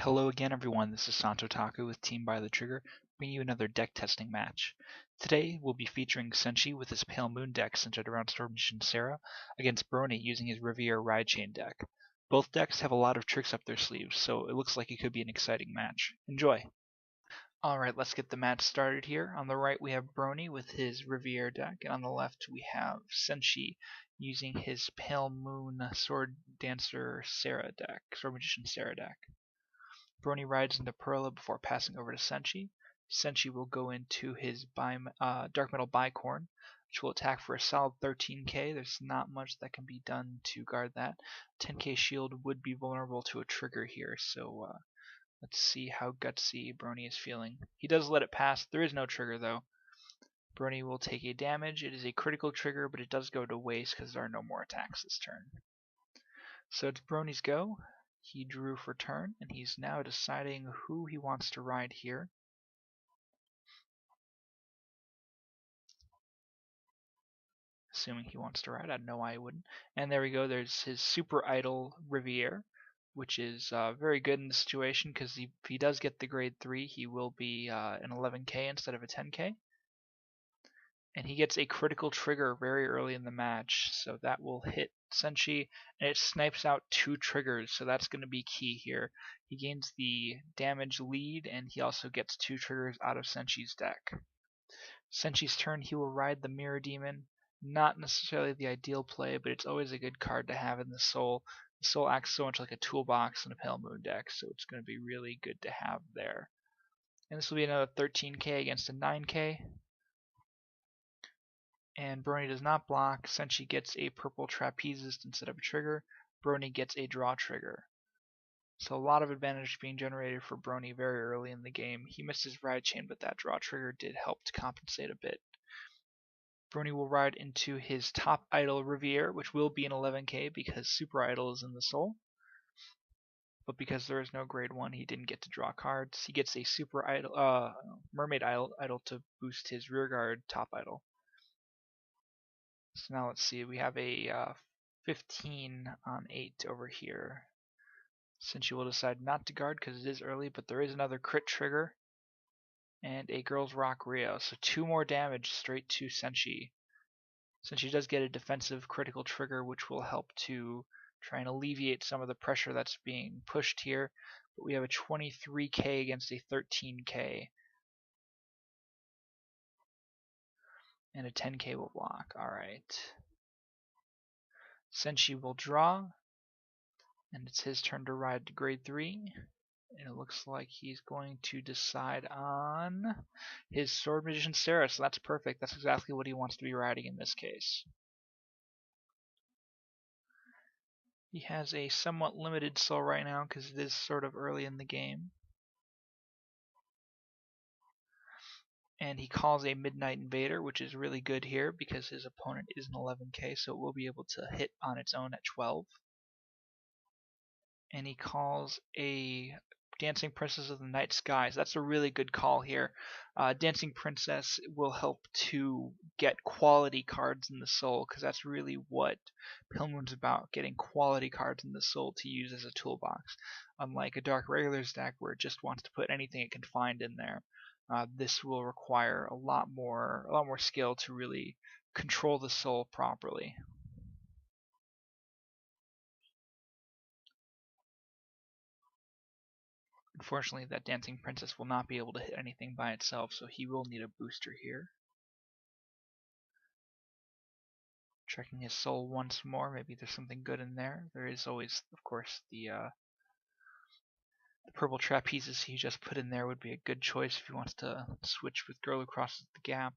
Hello again everyone, this is Santotaku with Team by the Trigger, bringing you another deck testing match. Today we'll be featuring Senshi with his Pale Moon deck centered around Sword Magician Sarah against Brony using his Riviera Ride Chain deck. Both decks have a lot of tricks up their sleeves, so it looks like it could be an exciting match. Enjoy! Alright, let's get the match started here. On the right we have Brony with his Riviera deck, and on the left we have Senshi using his Pale Moon Sword Dancer Sarah deck, Sword Magician Sarah deck. Brony rides into Perla before passing over to Senshi. Senshi will go into his Dark Metal Bicorn, which will attack for a solid 13k. There's not much that can be done to guard that. 10k shield would be vulnerable to a trigger here, so let's see how gutsy Brony is feeling. He does let it pass. There is no trigger though. Brony will take a damage. It is a critical trigger, but it does go to waste because there are no more attacks this turn. So it's Brony's go. He drew for turn, and he's now deciding who he wants to ride here. Assuming he wants to ride, I know I wouldn't. And there we go, there's his Super Idol Riviere, which is very good in this situation, because if he does get the grade 3, he will be an 11k instead of a 10k. And he gets a critical trigger very early in the match, so that will hit Senshi, and it snipes out 2 triggers, so that's going to be key here. He gains the damage lead, and he also gets 2 triggers out of Senshi's deck. Senshi's turn, he will ride the Mirror Demon. Not necessarily the ideal play, but it's always a good card to have in the Soul. The Soul acts so much like a toolbox in a Pale Moon deck, so it's going to be really good to have there. And this will be another 13k against a 9k. And Brony does not block. Senshi gets a purple trapezist instead of a trigger. Brony gets a draw trigger. So a lot of advantage being generated for Brony very early in the game. He missed his ride chain, but that draw trigger did help to compensate a bit. Brony will ride into his top idol Riviere, which will be an 11k because Super Idol is in the Soul. But because there is no grade 1, he didn't get to draw cards. He gets a Super Idol, Mermaid idol to boost his rearguard top idol. So now let's see, we have a 15 on 8 over here. Senshi will decide not to guard because it is early, but there is another crit trigger and a Girls Rock Rio. So 2 more damage straight to Senshi. Senshi does get a defensive critical trigger, which will help to try and alleviate some of the pressure that's being pushed here. But we have a 23k against a 13k. And a 10k will block. Alright. Senshi will draw. And it's his turn to ride to grade 3. And it looks like he's going to decide on his Sword Magician Sarah. So that's perfect. That's exactly what he wants to be riding in this case. He has a somewhat limited soul right now because it is sort of early in the game. And he calls a Midnight Invader, which is really good here because his opponent is an 11k, so it will be able to hit on its own at 12. And he calls a Dancing Princess of the Night Skies. That's a really good call here. Dancing Princess will help to get quality cards in the Soul, because that's really what Pale Moon's about, getting quality cards in the Soul to use as a toolbox. Unlike a Dark Regulars deck where it just wants to put anything it can find in there. This will require a lot more skill to really control the Soul properly. Unfortunately, that Dancing Princess will not be able to hit anything by itself, so he will need a booster here. Checking his soul once more, maybe there's something good in there. There is always, of course, the purple trapezes he just put in there would be a good choice if he wants to switch with Girl Who Crosses the Gap.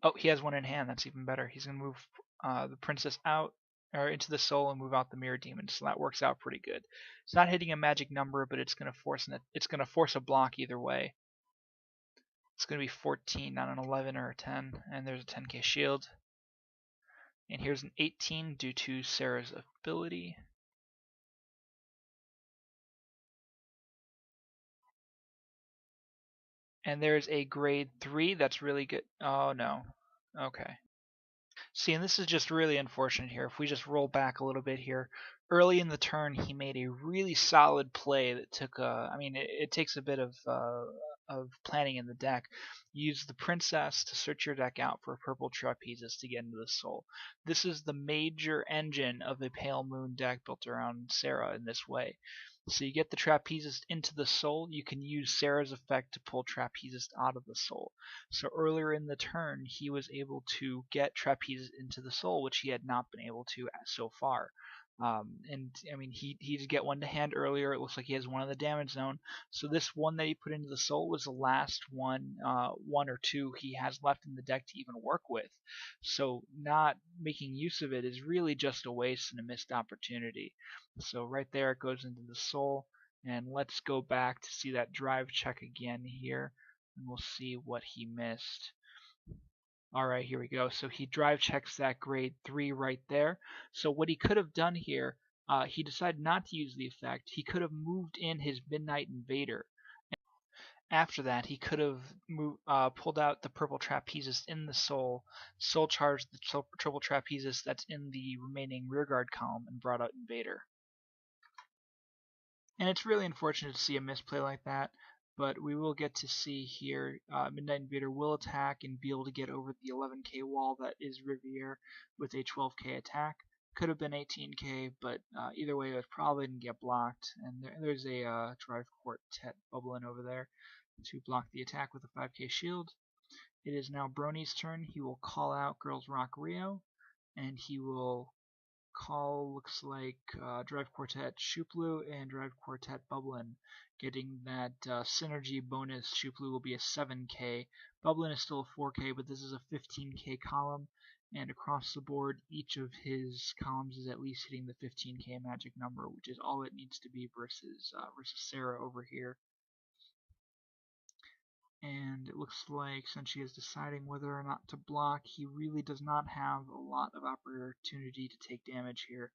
Oh, he has one in hand, that's even better. He's going to move the princess out, or into the soul, and move out the Mirror Demon, so that works out pretty good. It's not hitting a magic number, but it's going to force a block either way. It's going to be 14, not an 11 or a 10, and there's a 10k shield. And here's an 18 due to Sarah's ability. And there's a grade 3 that's really good. Oh no. Okay. See, and this is just really unfortunate here. If we just roll back a little bit here, early in the turn, he made a really solid play that took. I mean, it takes a bit of planning in the deck. Use the princess to search your deck out for a purple trapezes to get into the soul. This is the major engine of a pale moon deck built around Sarah in this way. So you get the trapezist into the soul. You can use Sarah's effect to pull trapezist out of the soul. So earlier in the turn, he was able to get trapezist into the soul, which he had not been able to so far. And I mean, he did get one to hand earlier. It looks like he has one in the damage zone. So this one that he put into the soul was the last one, one or two he has left in the deck to even work with. So not making use of it is really just a waste and a missed opportunity. So right there it goes into the soul. And let's go back to see that drive check again here. And we'll see what he missed. Alright, here we go. So he drive checks that grade 3 right there. So what he could have done here, he decided not to use the effect. He could have moved in his Midnight Invader. After that, he could have pulled out the purple trapezist in the soul charged the triple trapezist that's in the remaining rearguard column, and brought out Invader. And it's really unfortunate to see a misplay like that, but we will get to see here Midnight Invader will attack and be able to get over the 11k wall that is Riviere with a 12k attack. Could have been 18k, but either way it was probably didn't get blocked. And there's a Drive Quartet bubbling over there to block the attack with a 5k shield. It is now Brony's turn. He will call out Girls Rock Rio, and he will call, looks like, Drive Quartet Shuplu and Drive Quartet Bublin. Getting that synergy bonus, Shuplu will be a 7k. Bublin is still a 4k, but this is a 15k column, and across the board, each of his columns is at least hitting the 15k magic number, which is all it needs to be versus Sarah over here. And it looks like Senshi is deciding whether or not to block. He really does not have a lot of opportunity to take damage here.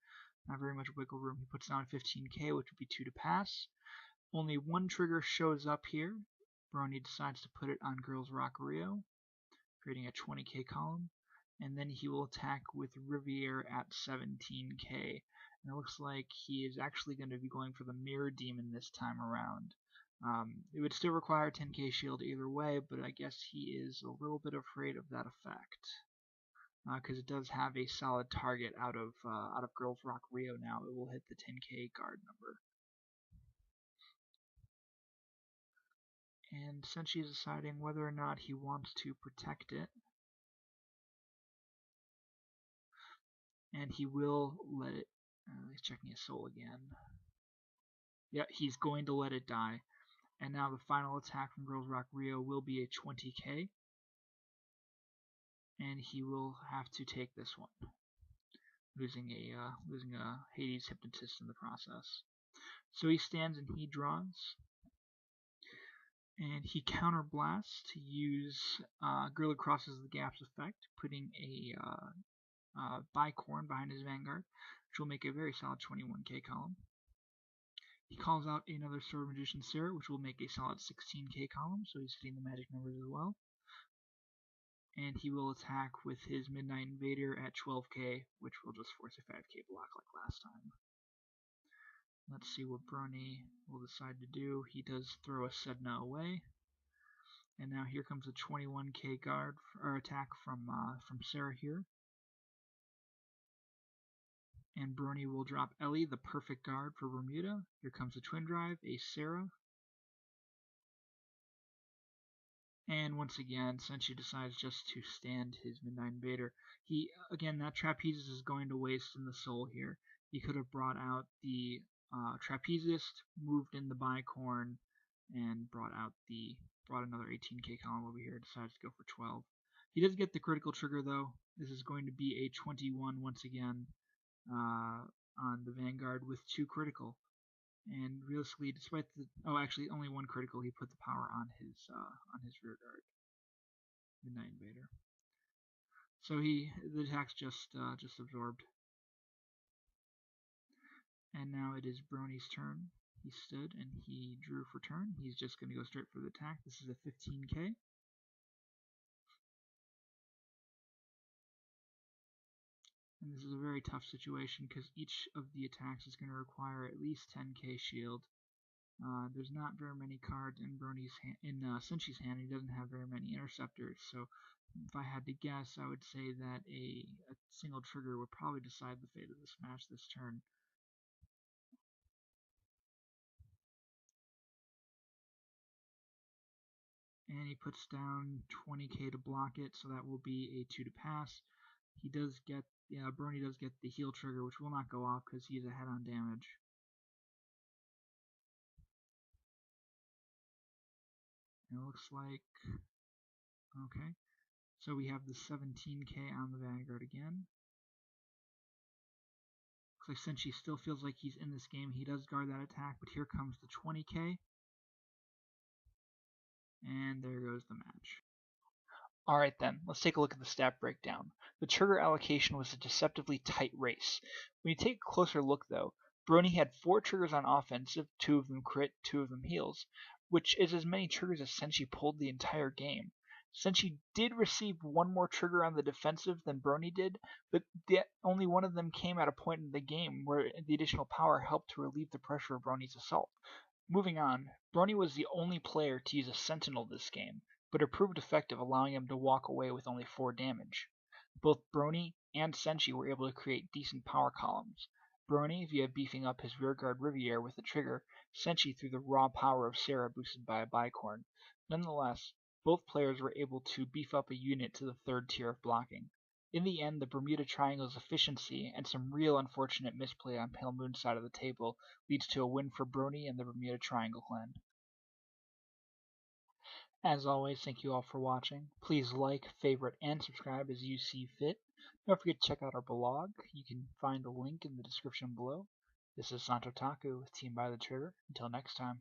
Not very much wiggle room. He puts down 15k, which would be 2 to pass. Only one trigger shows up here. Brony decides to put it on Girls Rock Rio, creating a 20k column. And then he will attack with Riviere at 17k. And it looks like he is actually going to be going for the Mirror Demon this time around. It would still require 10k shield either way, but I guess he is a little bit afraid of that effect. Because it does have a solid target out of Girls Rock Rio now. It will hit the 10k guard number. And Senshi is deciding whether or not he wants to protect it. And he will let it... he's checking his soul again. Yeah, he's going to let it die. And now the final attack from Girls Rock Rio will be a 20k. And he will have to take this one, losing a Hades Hypnotist in the process. So he stands and he draws. And he counterblasts to use Gorilla Crosses the Gaps effect, putting a Bicorn behind his Vanguard, which will make a very solid 21k column. He calls out another Sword Magician Sarah, which will make a solid 16k column, so he's hitting the magic numbers as well. And he will attack with his Midnight Invader at 12k, which will just force a 5k block like last time. Let's see what Brony will decide to do. He does throw a Sedna away. And now here comes a 21k guard or attack from Sarah here. And Brony will drop Ellie, the perfect guard for Bermuda. Here comes a Twin Drive, a Sarah. And once again, Senshi decides just to stand his Midnight Invader. Again, that Trapezist is going to waste in the soul here. He could have brought out the Trapezist, moved in the Bicorn, and brought another 18k column over here. Decides to go for 12. He does get the critical trigger though. This is going to be a 21 once again on the Vanguard with 2 critical. And realistically, despite actually only 1 critical, he put the power on his rear guard, Midnight Invader. So the attack's just absorbed. And now it is Brony's turn. He stood and he drew for turn. He's just going to go straight for the attack. This is a 15k. And this is a very tough situation because each of the attacks is going to require at least 10k shield. There's not very many cards in Senshi's hand. He doesn't have very many interceptors, so if I had to guess, I would say that a single trigger would probably decide the fate of this match this turn. And he puts down 20k to block it, so that will be a 2 to pass. He does get, Brony does get the heal trigger, which will not go off because he's ahead on damage. And it looks like, okay, so we have the 17k on the Vanguard again. Looks like Senshi still feels like he's in this game. He does guard that attack, but here comes the 20k. And there goes the match. Alright then, let's take a look at the stat breakdown. The trigger allocation was a deceptively tight race. When you take a closer look though, Brony had 4 triggers on offensive, 2 of them crit, 2 of them heals, which is as many triggers as Senshi pulled the entire game. Senshi did receive 1 more trigger on the defensive than Brony did, but only one of them came at a point in the game where the additional power helped to relieve the pressure of Brony's assault. Moving on, Brony was the only player to use a Sentinel this game, but it proved effective, allowing him to walk away with only 4 damage. Both Brony and Senshi were able to create decent power columns. Brony via beefing up his rearguard Riviere with a trigger, Senshi through the raw power of Sarah boosted by a bicorn. Nonetheless, both players were able to beef up a unit to the 3rd tier of blocking. In the end, the Bermuda Triangle's efficiency and some real unfortunate misplay on Pale Moon's side of the table leads to a win for Brony and the Bermuda Triangle clan. As always, thank you all for watching. Please like, favorite, and subscribe as you see fit. Don't forget to check out our blog. You can find the link in the description below. This is Santo Taku with Team by the Trigger. Until next time.